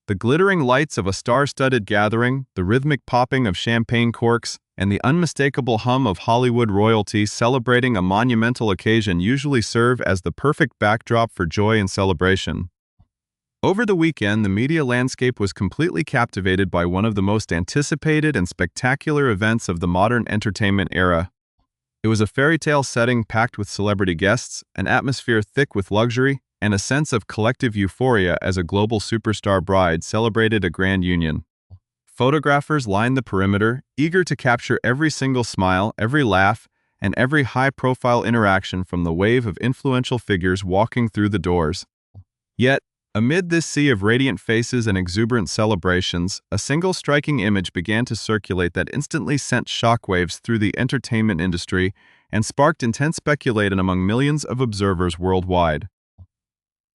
The glittering lights of a star-studded gathering, the rhythmic popping of champagne corks, and the unmistakable hum of Hollywood royalty celebrating a monumental occasion usually serve as the perfect backdrop for joy and celebration. Over the weekend, the media landscape was completely captivated by one of the most anticipated and spectacular events of the modern entertainment era. It was a fairy tale setting packed with celebrity guests, an atmosphere thick with luxury, and a sense of collective euphoria as a global superstar bride celebrated a grand union. Photographers lined the perimeter, eager to capture every single smile, every laugh, and every high-profile interaction from the wave of influential figures walking through the doors. Yet, amid this sea of radiant faces and exuberant celebrations, a single striking image began to circulate that instantly sent shockwaves through the entertainment industry and sparked intense speculation among millions of observers worldwide.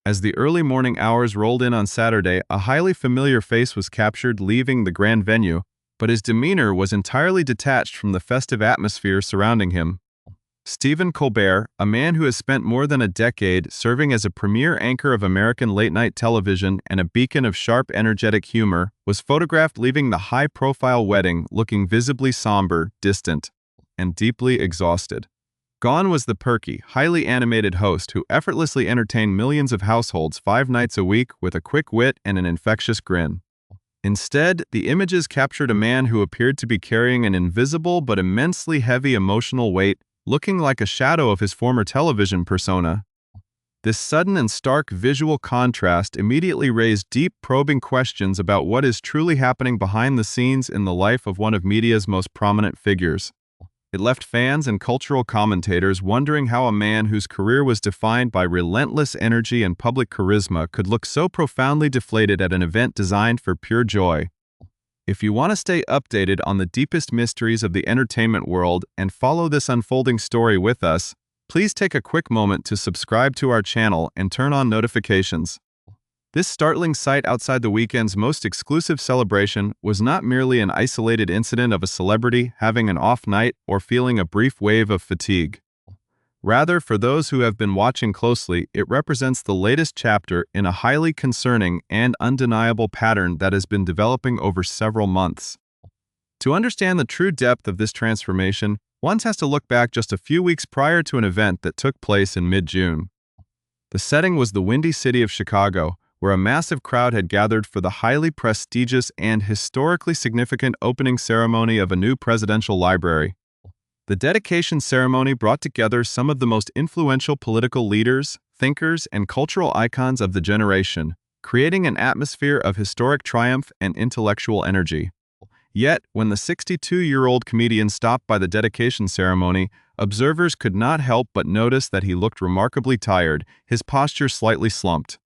As the early morning hours rolled in on Saturday, a highly familiar face was captured leaving the grand venue, but his demeanor was entirely detached from the festive atmosphere surrounding him. Stephen Colbert, a man who has spent more than a decade serving as a premier anchor of American late-night television and a beacon of sharp, energetic humor, was photographed leaving the high-profile wedding looking visibly somber, distant, and deeply exhausted. Gone was the perky, highly animated host who effortlessly entertained millions of households 5 nights a week with a quick wit and an infectious grin. Instead, the images captured a man who appeared to be carrying an invisible but immensely heavy emotional weight, looking like a shadow of his former television persona. This sudden and stark visual contrast immediately raised deep, probing questions about what is truly happening behind the scenes in the life of one of media's most prominent figures. It left fans and cultural commentators wondering how a man whose career was defined by relentless energy and public charisma could look so profoundly deflated at an event designed for pure joy. If you want to stay updated on the deepest mysteries of the entertainment world and follow this unfolding story with us, please take a quick moment to subscribe to our channel and turn on notifications. This startling sight outside the weekend's most exclusive celebration was not merely an isolated incident of a celebrity having an off night or feeling a brief wave of fatigue. Rather, for those who have been watching closely, it represents the latest chapter in a highly concerning and undeniable pattern that has been developing over several months. To understand the true depth of this transformation, one has to look back just a few weeks prior to an event that took place in mid-June. The setting was the windy city of Chicago, where a massive crowd had gathered for the highly prestigious and historically significant opening ceremony of a new presidential library. The dedication ceremony brought together some of the most influential political leaders, thinkers, and cultural icons of the generation, creating an atmosphere of historic triumph and intellectual energy. Yet, when the 62-year-old comedian stopped by the dedication ceremony, observers could not help but notice that he looked remarkably tired, his posture slightly slumped,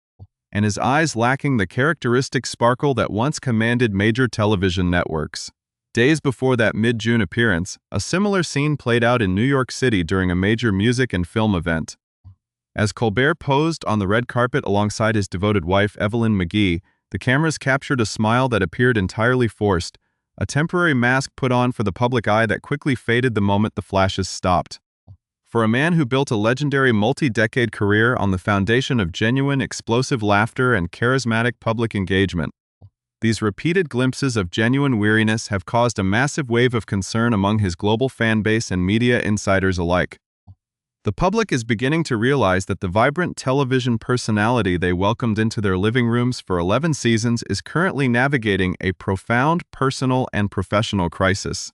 and his eyes lacking the characteristic sparkle that once commanded major television networks. Days before that mid-June appearance, a similar scene played out in New York City during a major music and film event. As Colbert posed on the red carpet alongside his devoted wife, Evelyn McGee, the cameras captured a smile that appeared entirely forced, a temporary mask put on for the public eye that quickly faded the moment the flashes stopped. For a man who built a legendary multi-decade career on the foundation of genuine, explosive laughter and charismatic public engagement, these repeated glimpses of genuine weariness have caused a massive wave of concern among his global fan base and media insiders alike. The public is beginning to realize that the vibrant television personality they welcomed into their living rooms for 11 seasons is currently navigating a profound personal and professional crisis.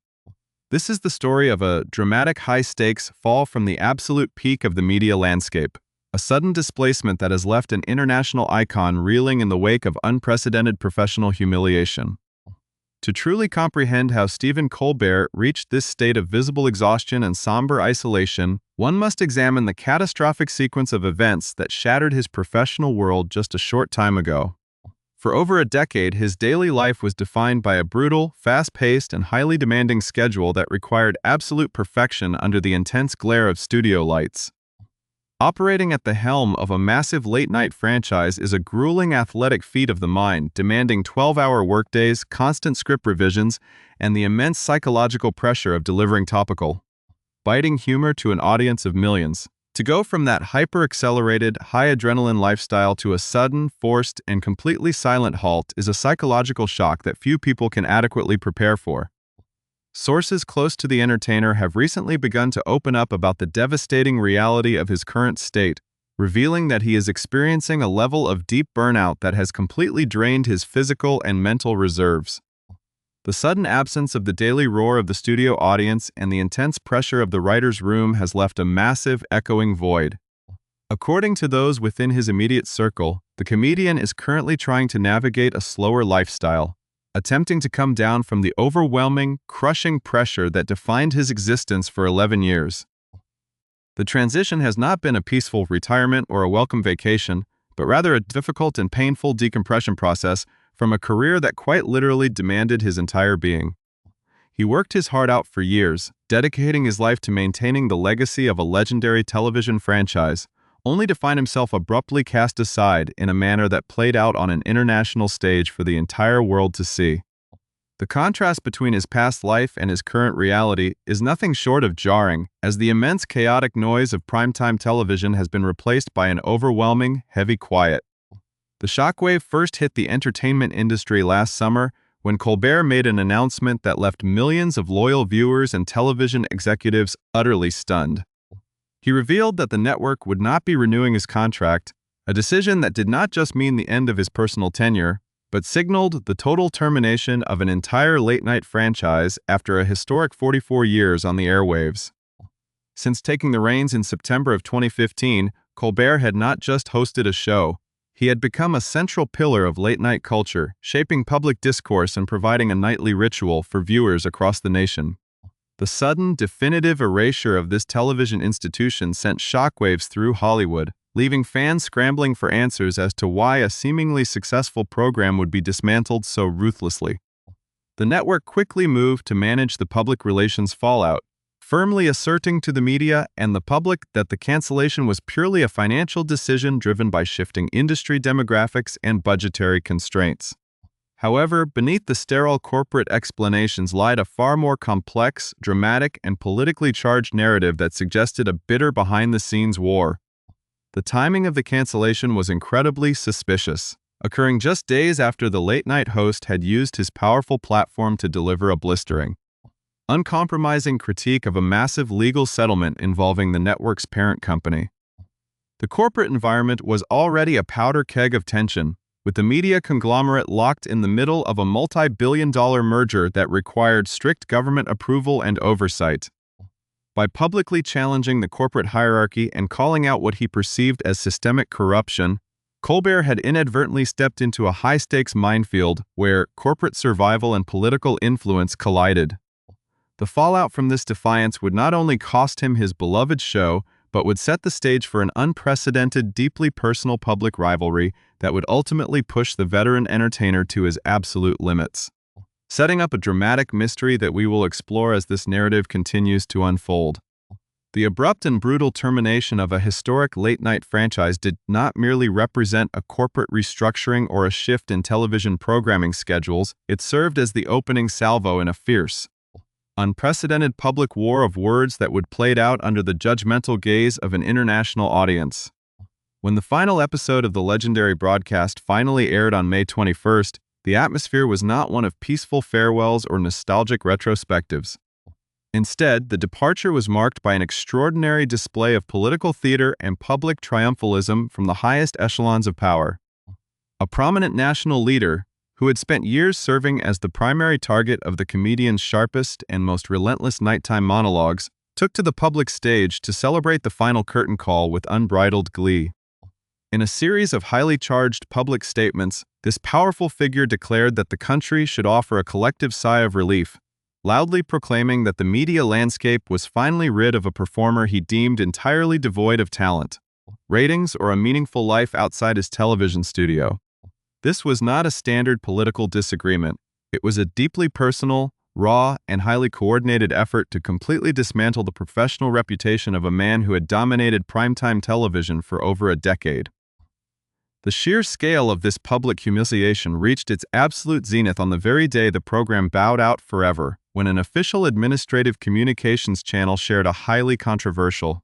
This is the story of a dramatic high-stakes fall from the absolute peak of the media landscape, a sudden displacement that has left an international icon reeling in the wake of unprecedented professional humiliation. To truly comprehend how Stephen Colbert reached this state of visible exhaustion and somber isolation, one must examine the catastrophic sequence of events that shattered his professional world just a short time ago. For over a decade, his daily life was defined by a brutal, fast-paced, and highly demanding schedule that required absolute perfection under the intense glare of studio lights. Operating at the helm of a massive late-night franchise is a grueling athletic feat of the mind, demanding 12-hour workdays, constant script revisions, and the immense psychological pressure of delivering topical, biting humor to an audience of millions. To go from that hyper-accelerated, high-adrenaline lifestyle to a sudden, forced, and completely silent halt is a psychological shock that few people can adequately prepare for. Sources close to the entertainer have recently begun to open up about the devastating reality of his current state, revealing that he is experiencing a level of deep burnout that has completely drained his physical and mental reserves. The sudden absence of the daily roar of the studio audience and the intense pressure of the writer's room has left a massive, echoing void. According to those within his immediate circle, the comedian is currently trying to navigate a slower lifestyle, attempting to come down from the overwhelming, crushing pressure that defined his existence for 11 years. The transition has not been a peaceful retirement or a welcome vacation, but rather a difficult and painful decompression process from a career that quite literally demanded his entire being. He worked his heart out for years, dedicating his life to maintaining the legacy of a legendary television franchise, only to find himself abruptly cast aside in a manner that played out on an international stage for the entire world to see. The contrast between his past life and his current reality is nothing short of jarring, as the immense chaotic noise of primetime television has been replaced by an overwhelming, heavy quiet. The shockwave first hit the entertainment industry last summer when Colbert made an announcement that left millions of loyal viewers and television executives utterly stunned. He revealed that the network would not be renewing his contract, a decision that did not just mean the end of his personal tenure, but signaled the total termination of an entire late-night franchise after a historic 44 years on the airwaves. Since taking the reins in September of 2015, Colbert had not just hosted a show. He had become a central pillar of late-night culture, shaping public discourse and providing a nightly ritual for viewers across the nation. The sudden, definitive erasure of this television institution sent shockwaves through Hollywood, leaving fans scrambling for answers as to why a seemingly successful program would be dismantled so ruthlessly. The network quickly moved to manage the public relations fallout, firmly asserting to the media and the public that the cancellation was purely a financial decision driven by shifting industry demographics and budgetary constraints. However, beneath the sterile corporate explanations lied a far more complex, dramatic, and politically charged narrative that suggested a bitter behind-the-scenes war. The timing of the cancellation was incredibly suspicious, occurring just days after the late-night host had used his powerful platform to deliver a blistering, uncompromising critique of a massive legal settlement involving the network's parent company. The corporate environment was already a powder keg of tension, with the media conglomerate locked in the middle of a multi-billion-dollar merger that required strict government approval and oversight. By publicly challenging the corporate hierarchy and calling out what he perceived as systemic corruption, Colbert had inadvertently stepped into a high-stakes minefield where corporate survival and political influence collided. The fallout from this defiance would not only cost him his beloved show, but would set the stage for an unprecedented, deeply personal public rivalry that would ultimately push the veteran entertainer to his absolute limits, setting up a dramatic mystery that we will explore as this narrative continues to unfold. The abrupt and brutal termination of a historic late-night franchise did not merely represent a corporate restructuring or a shift in television programming schedules, it served as the opening salvo in a fierce, unprecedented public war of words that would play out under the judgmental gaze of an international audience. When the final episode of the legendary broadcast finally aired on May 21st, the atmosphere was not one of peaceful farewells or nostalgic retrospectives. Instead, the departure was marked by an extraordinary display of political theater and public triumphalism from the highest echelons of power. A prominent national leader, who had spent years serving as the primary target of the comedian's sharpest and most relentless nighttime monologues, took to the public stage to celebrate the final curtain call with unbridled glee. In a series of highly charged public statements, this powerful figure declared that the country should offer a collective sigh of relief, loudly proclaiming that the media landscape was finally rid of a performer he deemed entirely devoid of talent, ratings, or a meaningful life outside his television studio. This was not a standard political disagreement. It was a deeply personal, raw, and highly coordinated effort to completely dismantle the professional reputation of a man who had dominated primetime television for over a decade. The sheer scale of this public humiliation reached its absolute zenith on the very day the program bowed out forever, when an official administrative communications channel shared a highly controversial,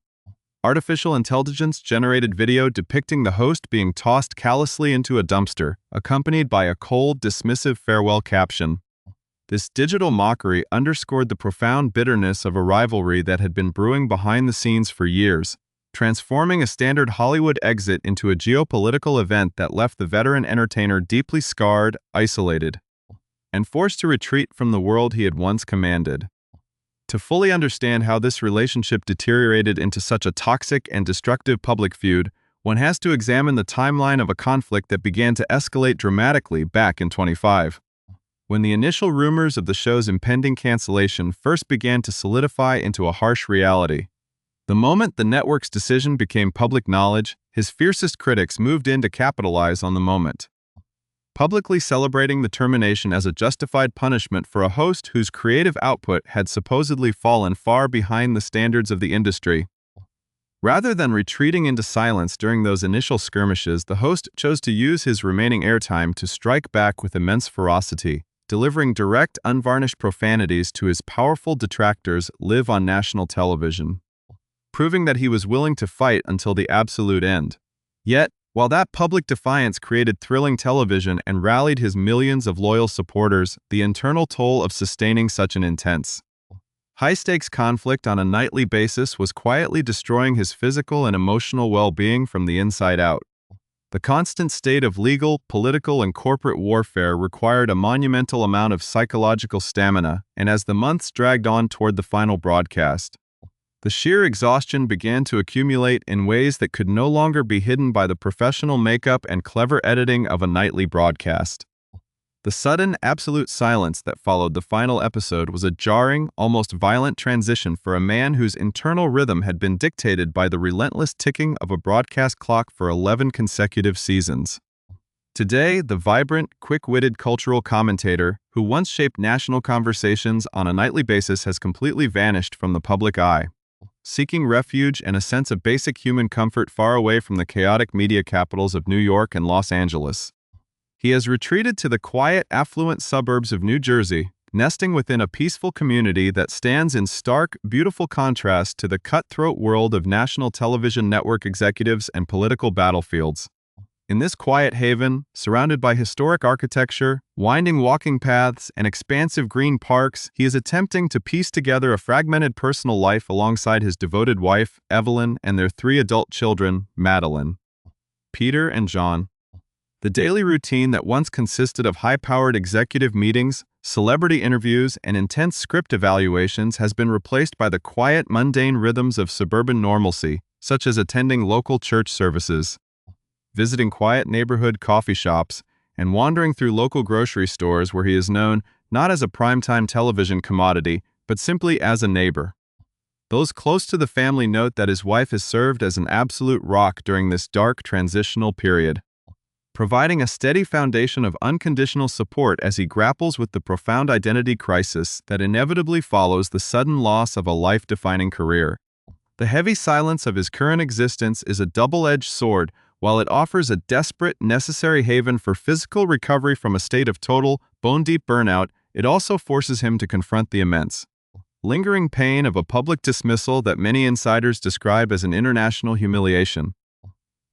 artificial intelligence-generated video depicting the host being tossed callously into a dumpster, accompanied by a cold, dismissive farewell caption. This digital mockery underscored the profound bitterness of a rivalry that had been brewing behind the scenes for years, transforming a standard Hollywood exit into a geopolitical event that left the veteran entertainer deeply scarred, isolated, and forced to retreat from the world he had once commanded. To fully understand how this relationship deteriorated into such a toxic and destructive public feud, one has to examine the timeline of a conflict that began to escalate dramatically back in 2015. When the initial rumors of the show's impending cancellation first began to solidify into a harsh reality. The moment the network's decision became public knowledge, his fiercest critics moved in to capitalize on the moment, publicly celebrating the termination as a justified punishment for a host whose creative output had supposedly fallen far behind the standards of the industry. Rather than retreating into silence during those initial skirmishes, the host chose to use his remaining airtime to strike back with immense ferocity, delivering direct, unvarnished profanities to his powerful detractors live on national television, proving that he was willing to fight until the absolute end. Yet, while that public defiance created thrilling television and rallied his millions of loyal supporters, the internal toll of sustaining such an intense, high-stakes conflict on a nightly basis was quietly destroying his physical and emotional well-being from the inside out. The constant state of legal, political, and corporate warfare required a monumental amount of psychological stamina, and as the months dragged on toward the final broadcast, the sheer exhaustion began to accumulate in ways that could no longer be hidden by the professional makeup and clever editing of a nightly broadcast. The sudden, absolute silence that followed the final episode was a jarring, almost violent transition for a man whose internal rhythm had been dictated by the relentless ticking of a broadcast clock for 11 consecutive seasons. Today, the vibrant, quick-witted cultural commentator, who once shaped national conversations on a nightly basis, has completely vanished from the public eye, seeking refuge and a sense of basic human comfort far away from the chaotic media capitals of New York and Los Angeles. He has retreated to the quiet, affluent suburbs of New Jersey, nesting within a peaceful community that stands in stark, beautiful contrast to the cutthroat world of national television network executives and political battlefields. In this quiet haven, surrounded by historic architecture, winding walking paths, and expansive green parks, he is attempting to piece together a fragmented personal life alongside his devoted wife, Evelyn, and their 3 adult children, Madeline, Peter, and John. The daily routine that once consisted of high-powered executive meetings, celebrity interviews, and intense script evaluations has been replaced by the quiet, mundane rhythms of suburban normalcy, such as attending local church services, visiting quiet neighborhood coffee shops, and wandering through local grocery stores where he is known not as a primetime television commodity, but simply as a neighbor. Those close to the family note that his wife has served as an absolute rock during this dark transitional period, providing a steady foundation of unconditional support as he grapples with the profound identity crisis that inevitably follows the sudden loss of a life-defining career. The heavy silence of his current existence is a double-edged sword. While it offers a desperate, necessary haven for physical recovery from a state of total, bone-deep burnout, it also forces him to confront the immense, lingering pain of a public dismissal that many insiders describe as an international humiliation.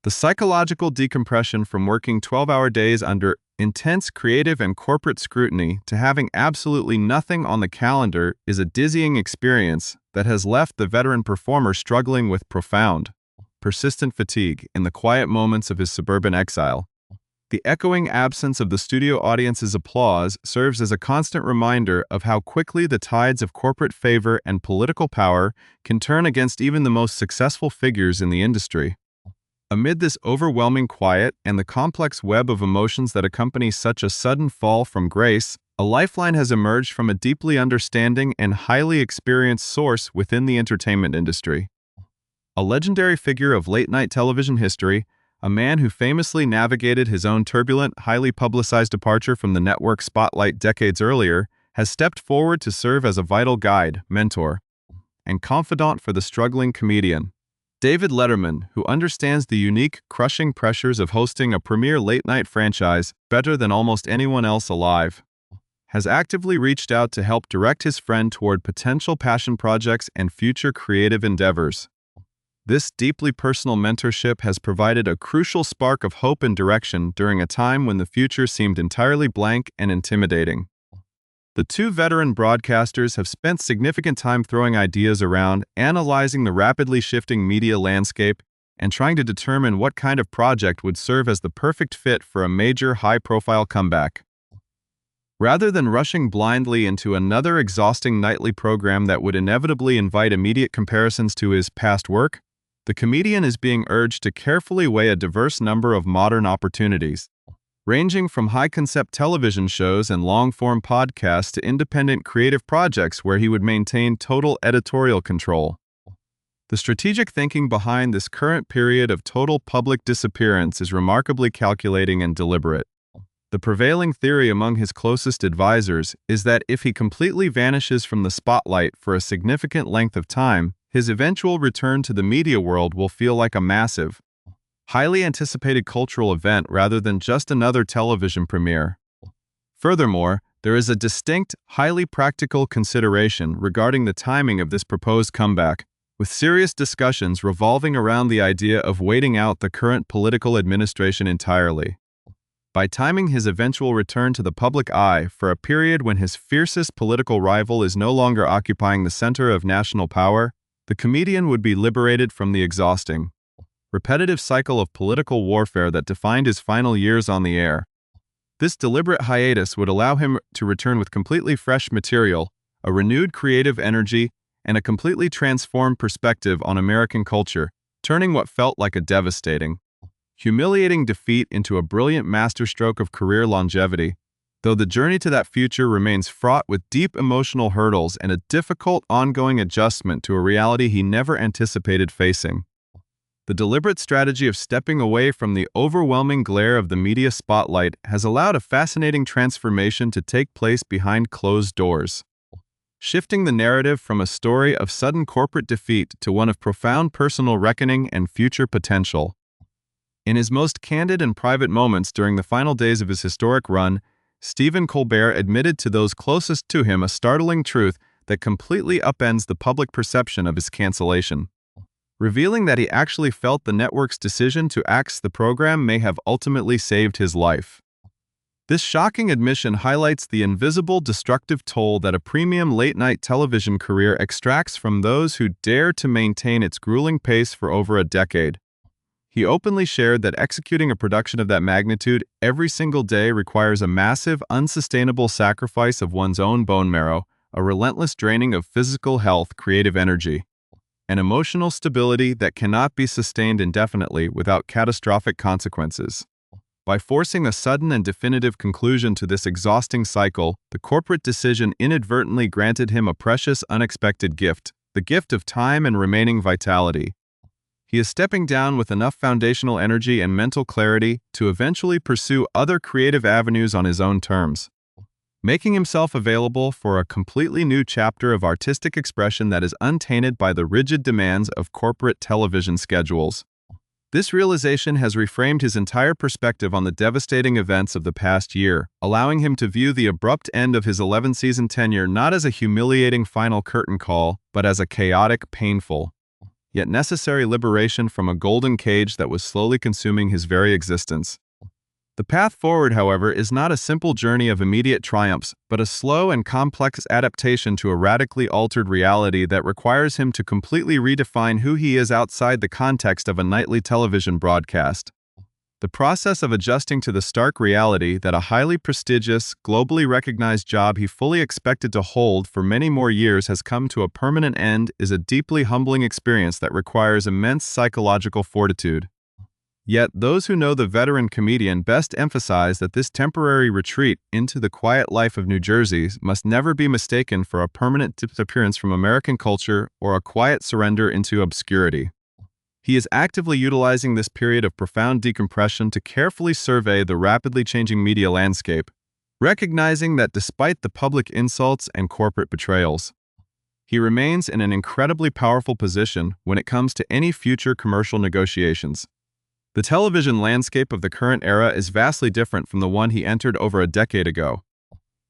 The psychological decompression from working 12-hour days under intense creative and corporate scrutiny to having absolutely nothing on the calendar is a dizzying experience that has left the veteran performer struggling with profound, persistent fatigue in the quiet moments of his suburban exile. The echoing absence of the studio audience's applause serves as a constant reminder of how quickly the tides of corporate favor and political power can turn against even the most successful figures in the industry. Amid this overwhelming quiet and the complex web of emotions that accompany such a sudden fall from grace, a lifeline has emerged from a deeply understanding and highly experienced source within the entertainment industry. A legendary figure of late-night television history, a man who famously navigated his own turbulent, highly publicized departure from the network spotlight decades earlier, has stepped forward to serve as a vital guide, mentor, and confidant for the struggling comedian. David Letterman, who understands the unique, crushing pressures of hosting a premier late-night franchise better than almost anyone else alive, has actively reached out to help direct his friend toward potential passion projects and future creative endeavors. This deeply personal mentorship has provided a crucial spark of hope and direction during a time when the future seemed entirely blank and intimidating. The two veteran broadcasters have spent significant time throwing ideas around, analyzing the rapidly shifting media landscape, and trying to determine what kind of project would serve as the perfect fit for a major high-profile comeback. Rather than rushing blindly into another exhausting nightly program that would inevitably invite immediate comparisons to his past work, the comedian is being urged to carefully weigh a diverse number of modern opportunities, ranging from high-concept television shows and long-form podcasts to independent creative projects where he would maintain total editorial control. The strategic thinking behind this current period of total public disappearance is remarkably calculating and deliberate. The prevailing theory among his closest advisors is that if he completely vanishes from the spotlight for a significant length of time, his eventual return to the media world will feel like a massive, highly anticipated cultural event rather than just another television premiere. Furthermore, there is a distinct, highly practical consideration regarding the timing of this proposed comeback, with serious discussions revolving around the idea of waiting out the current political administration entirely. By timing his eventual return to the public eye for a period when his fiercest political rival is no longer occupying the center of national power, the comedian would be liberated from the exhausting, repetitive cycle of political warfare that defined his final years on the air. This deliberate hiatus would allow him to return with completely fresh material, a renewed creative energy, and a completely transformed perspective on American culture, turning what felt like a devastating, humiliating defeat into a brilliant masterstroke of career longevity, though the journey to that future remains fraught with deep emotional hurdles and a difficult ongoing adjustment to a reality he never anticipated facing. The deliberate strategy of stepping away from the overwhelming glare of the media spotlight has allowed a fascinating transformation to take place behind closed doors, shifting the narrative from a story of sudden corporate defeat to one of profound personal reckoning and future potential. In his most candid and private moments during the final days of his historic run, Stephen Colbert admitted to those closest to him a startling truth that completely upends the public perception of his cancellation, revealing that he actually felt the network's decision to axe the program may have ultimately saved his life. This shocking admission highlights the invisible destructive toll that a premium late-night television career extracts from those who dare to maintain its grueling pace for over a decade. He openly shared that executing a production of that magnitude every single day requires a massive, unsustainable sacrifice of one's own bone marrow, a relentless draining of physical health, creative energy, and emotional stability that cannot be sustained indefinitely without catastrophic consequences. By forcing a sudden and definitive conclusion to this exhausting cycle, the corporate decision inadvertently granted him a precious, unexpected gift, the gift of time and remaining vitality. He is stepping down with enough foundational energy and mental clarity to eventually pursue other creative avenues on his own terms, making himself available for a completely new chapter of artistic expression that is untainted by the rigid demands of corporate television schedules. This realization has reframed his entire perspective on the devastating events of the past year, allowing him to view the abrupt end of his 11-season tenure not as a humiliating final curtain call, but as a chaotic, painful, yet necessary liberation from a golden cage that was slowly consuming his very existence. The path forward, however, is not a simple journey of immediate triumphs, but a slow and complex adaptation to a radically altered reality that requires him to completely redefine who he is outside the context of a nightly television broadcast. The process of adjusting to the stark reality that a highly prestigious, globally recognized job he fully expected to hold for many more years has come to a permanent end is a deeply humbling experience that requires immense psychological fortitude. Yet, those who know the veteran comedian best emphasize that this temporary retreat into the quiet life of New Jersey must never be mistaken for a permanent disappearance from American culture or a quiet surrender into obscurity. He is actively utilizing this period of profound decompression to carefully survey the rapidly changing media landscape, recognizing that despite the public insults and corporate betrayals, he remains in an incredibly powerful position when it comes to any future commercial negotiations. The television landscape of the current era is vastly different from the one he entered over a decade ago.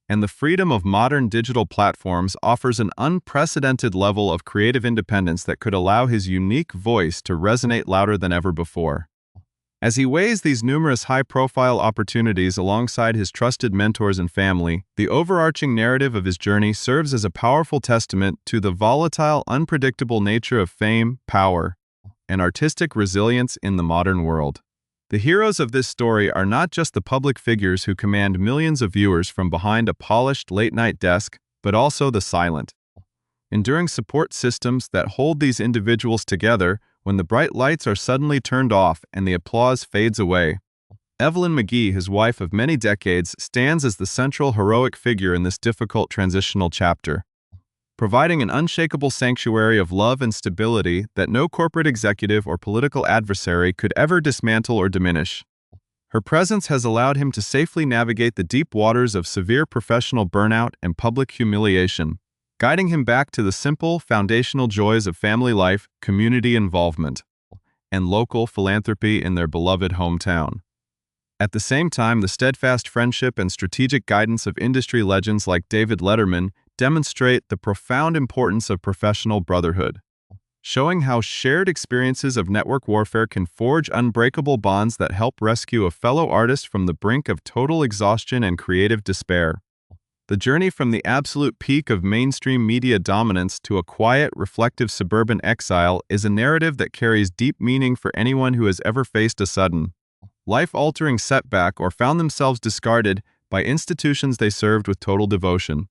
and the freedom of modern digital platforms offers an unprecedented level of creative independence that could allow his unique voice to resonate louder than ever before. As he weighs these numerous high-profile opportunities alongside his trusted mentors and family, the overarching narrative of his journey serves as a powerful testament to the volatile, unpredictable nature of fame, power, and artistic resilience in the modern world. The heroes of this story are not just the public figures who command millions of viewers from behind a polished late-night desk, but also the silent, enduring support systems that hold these individuals together when the bright lights are suddenly turned off and the applause fades away. Evelyn McGee, his wife of many decades, stands as the central heroic figure in this difficult transitional chapter, providing an unshakable sanctuary of love and stability that no corporate executive or political adversary could ever dismantle or diminish. Her presence has allowed him to safely navigate the deep waters of severe professional burnout and public humiliation, guiding him back to the simple, foundational joys of family life, community involvement, and local philanthropy in their beloved hometown. At the same time, the steadfast friendship and strategic guidance of industry legends like David Letterman demonstrate the profound importance of professional brotherhood, showing how shared experiences of network warfare can forge unbreakable bonds that help rescue a fellow artist from the brink of total exhaustion and creative despair. The journey from the absolute peak of mainstream media dominance to a quiet, reflective suburban exile is a narrative that carries deep meaning for anyone who has ever faced a sudden, life-altering setback or found themselves discarded by institutions they served with total devotion.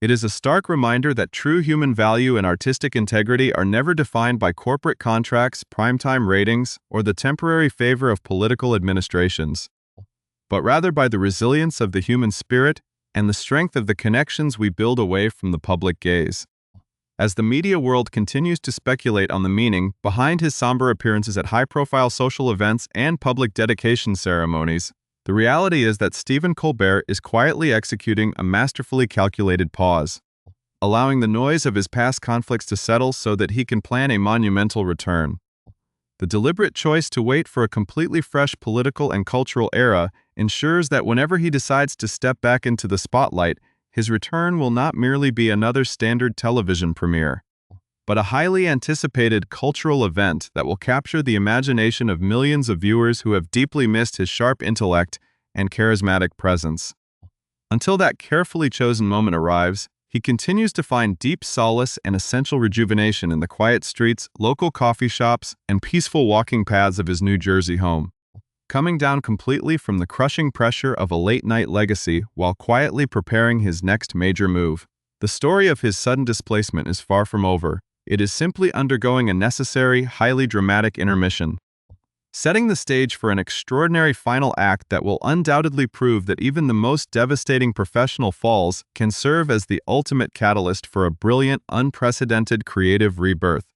It is a stark reminder that true human value and artistic integrity are never defined by corporate contracts, primetime ratings, or the temporary favor of political administrations, but rather by the resilience of the human spirit and the strength of the connections we build away from the public gaze. As the media world continues to speculate on the meaning behind his somber appearances at high-profile social events and public dedication ceremonies, the reality is that Stephen Colbert is quietly executing a masterfully calculated pause, allowing the noise of his past conflicts to settle so that he can plan a monumental return. The deliberate choice to wait for a completely fresh political and cultural era ensures that whenever he decides to step back into the spotlight, his return will not merely be another standard television premiere, but a highly anticipated cultural event that will capture the imagination of millions of viewers who have deeply missed his sharp intellect and charismatic presence. Until that carefully chosen moment arrives, he continues to find deep solace and essential rejuvenation in the quiet streets, local coffee shops, and peaceful walking paths of his New Jersey home, coming down completely from the crushing pressure of a late-night legacy while quietly preparing his next major move. The story of his sudden displacement is far from over. It is simply undergoing a necessary, highly dramatic intermission, setting the stage for an extraordinary final act that will undoubtedly prove that even the most devastating professional falls can serve as the ultimate catalyst for a brilliant, unprecedented creative rebirth.